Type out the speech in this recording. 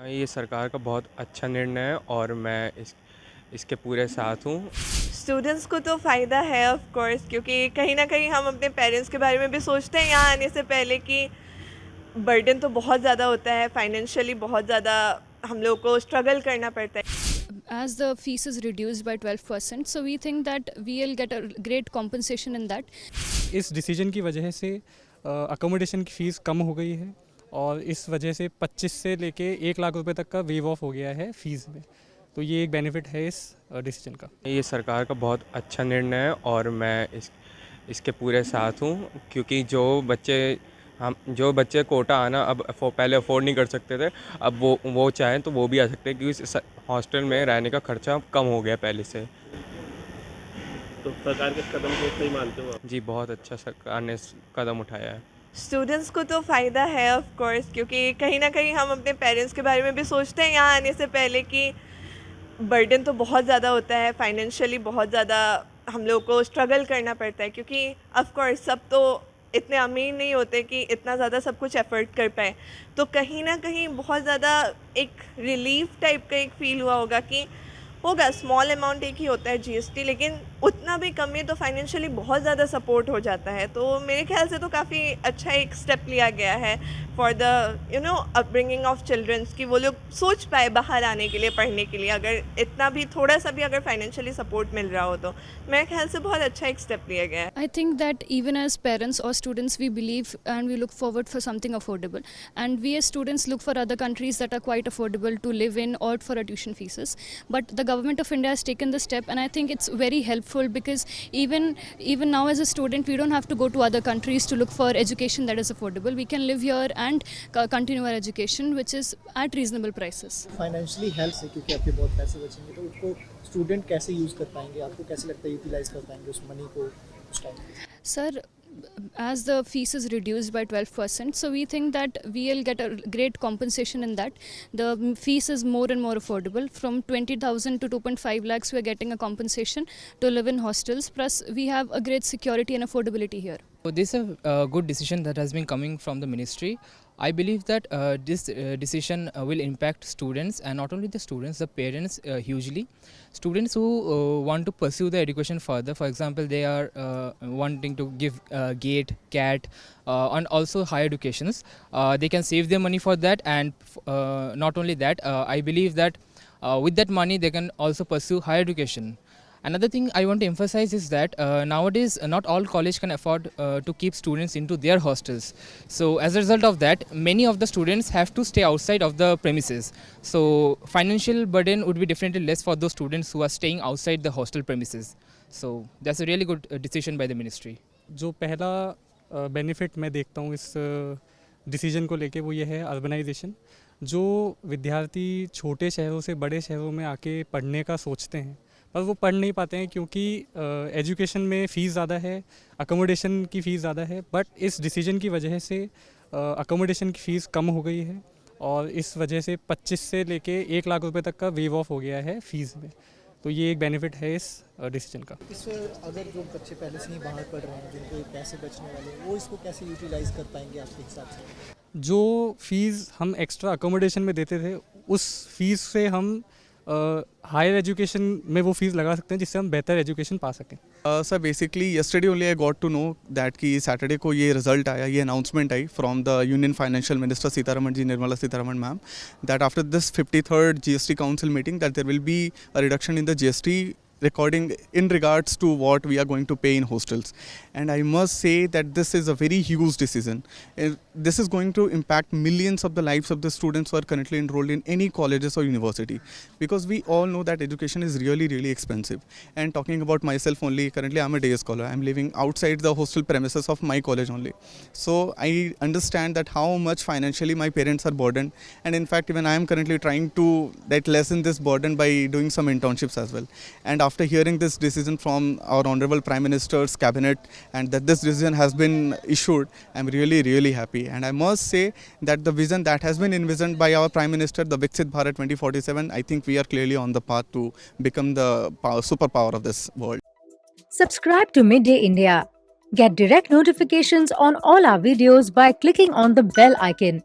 ये सरकार का बहुत अच्छा निर्णय है और मैं इसके पूरे साथ हूँ। स्टूडेंट्स को तो फ़ायदा है ऑफ कोर्स, क्योंकि कहीं ना कहीं हम अपने पेरेंट्स के बारे में भी सोचते हैं यहाँ आने से पहले कि बर्डन तो बहुत ज़्यादा होता है, फाइनेंशियली बहुत ज़्यादा हम लोग को स्ट्रगल करना पड़ता है। As the fees is reduced by 12%, so we think that we'll get a great compensation in that. इस डिसीजन की वजह से अकोमोडेशन की फ़ीस कम हो गई है और इस वजह से 25 से लेके 1 लाख रुपए तक का वेव ऑफ हो गया है फ़ीस में। तो ये एक बेनिफिट है इस डिसीजन का। ये सरकार का बहुत अच्छा निर्णय है और मैं इसके पूरे साथ हूँ, क्योंकि जो बच्चे कोटा आना अब पहले अफोर्ड नहीं कर सकते थे, अब वो चाहें तो वो भी आ सकते हैं, क्योंकि हॉस्टल में रहने का खर्चा कम हो गया पहले से। तो सरकार के इस कदम को सही मानते हो आप? जी, बहुत अच्छा सरकार ने कदम उठाया है। स्टूडेंट्स को तो फ़ायदा है ऑफ कोर्स, क्योंकि कहीं ना कहीं हम अपने पेरेंट्स के बारे में भी सोचते हैं यहाँ आने से पहले कि बर्डन तो बहुत ज़्यादा होता है, फाइनेंशियली बहुत ज़्यादा हम लोग को स्ट्रगल करना पड़ता है, क्योंकि ऑफ कोर्स सब तो इतने अमीर नहीं होते कि इतना ज़्यादा सब कुछ एफर्ट कर पाए। तो कहीं ना कहीं बहुत ज़्यादा एक रिलीफ टाइप का एक फ़ील हुआ होगा कि होगा, स्मॉल अमाउंट एक ही होता है जीएसटी, लेकिन उतना भी कम है तो फाइनेंशियली बहुत ज़्यादा सपोर्ट हो जाता है। तो मेरे ख्याल से तो काफ़ी अच्छा एक स्टेप लिया गया है for the upbringing of childrens, कि वो लोग सोच पाए बाहर आने के लिए, पढ़ने के लिए, अगर इतना भी थोड़ा सा भी अगर फाइनेंशियली सपोर्ट मिल रहा हो तो मेरे ख्याल से बहुत अच्छा एक स्टेप लिया गया है। I think that even as parents or students, we believe and we look forward for something affordable. And we as students look for other countries that are quite affordable to live in or for our tuition fees. But the government of India has taken this step, and I think it's very helpful because even now as a student, we don't have to go to other countries to look for education that is affordable. We can live here and continue our education, which is at reasonable prices. Financially help से, क्योंकि आपके बहुत पैसे बचेंगे तो उसको student कैसे use कर पाएंगे, आपको कैसे लगता है यूटिलाइज कर पाएंगे उस मनी को उस time? Sir, as the fees is reduced by 12%, so we think that we'll get a great compensation in that. The fees is more and more affordable. From 20,000 to 2.5 lakhs, we are getting a compensation to live in hostels. Plus, we have a great security and affordability here. So this is a good decision that has been coming from the ministry. I believe that this decision will impact students, and not only the students, the parents hugely. Students who want to pursue their education further, for example, they are wanting to give GATE, CAT, and also higher educations. They can save their money for that, and not only that, I believe that with that money they can also pursue higher education. Another thing I want to emphasize is that nowadays not all college can afford to keep students into their hostels. So as a result of that, many of the students have to stay outside of the premises. So financial burden would be definitely less for those students who are staying outside the hostel premises. So that's a really good decision by the ministry. जो पहला benefit मैं देखता हूँ इस decision को लेके वो ये है अर्बनाइजेशन। जो विद्यार्थी छोटे शहरों से बड़े शहरों में आके पढ़ने का सोचते हैं पर वो पढ़ नहीं पाते हैं, क्योंकि एजुकेशन में फ़ीस ज़्यादा है, अकोमोडेशन की फ़ीस ज़्यादा है। बट इस डिसीजन की वजह से अकोमोडेशन की फ़ीस कम हो गई है और इस वजह से 25 से लेके 1 लाख रुपए तक का वेव ऑफ हो गया है फ़ीस में। तो ये एक बेनिफिट है इस डिसीजन का। इस अगर जो बच्चे पहले से ही बाहर पढ़ रहे हैं, जिनको पैसे बचने वाले हैं, वो इसको कैसे यूटिलाइज कर पाएंगे आपके हिसाब से? जो फ़ीस हम एक्स्ट्रा अकोमोडेशन में देते थे उस फीस से हम हायर एजुकेशन में वो फीस लगा सकते हैं, जिससे हम बेहतर एजुकेशन पा सकें। Sir basically yesterday only I got to know that कि सैटरडे को ये रिजल्ट आया, ये अनाउंसमेंट आई from the union financial minister Sitharaman ji, Nirmala Sitharaman ma'am, that after this 53rd GST council meeting that there will be a reduction in the GST recording in regards to what we are going to pay in hostels. And I must say that this is a very huge decision. This is going to impact millions of the lives of the students who are currently enrolled in any colleges or university, because we all know that education is really expensive. And talking about myself only, currently I'm a day scholar. I'm living outside the hostel premises of my college only. So I understand that how much financially my parents are burdened, and in fact even I am currently trying to lessen this burden by doing some internships as well. And after hearing this decision from our Honorable Prime Minister's cabinet, and that this decision has been issued, I'm really happy. And I must say that the vision that has been envisioned by our Prime Minister, the Viksit Bharat 2047, I think we are clearly on the path to become the superpower of this world. Subscribe to Midday India. Get direct notifications on all our videos by clicking on the bell icon.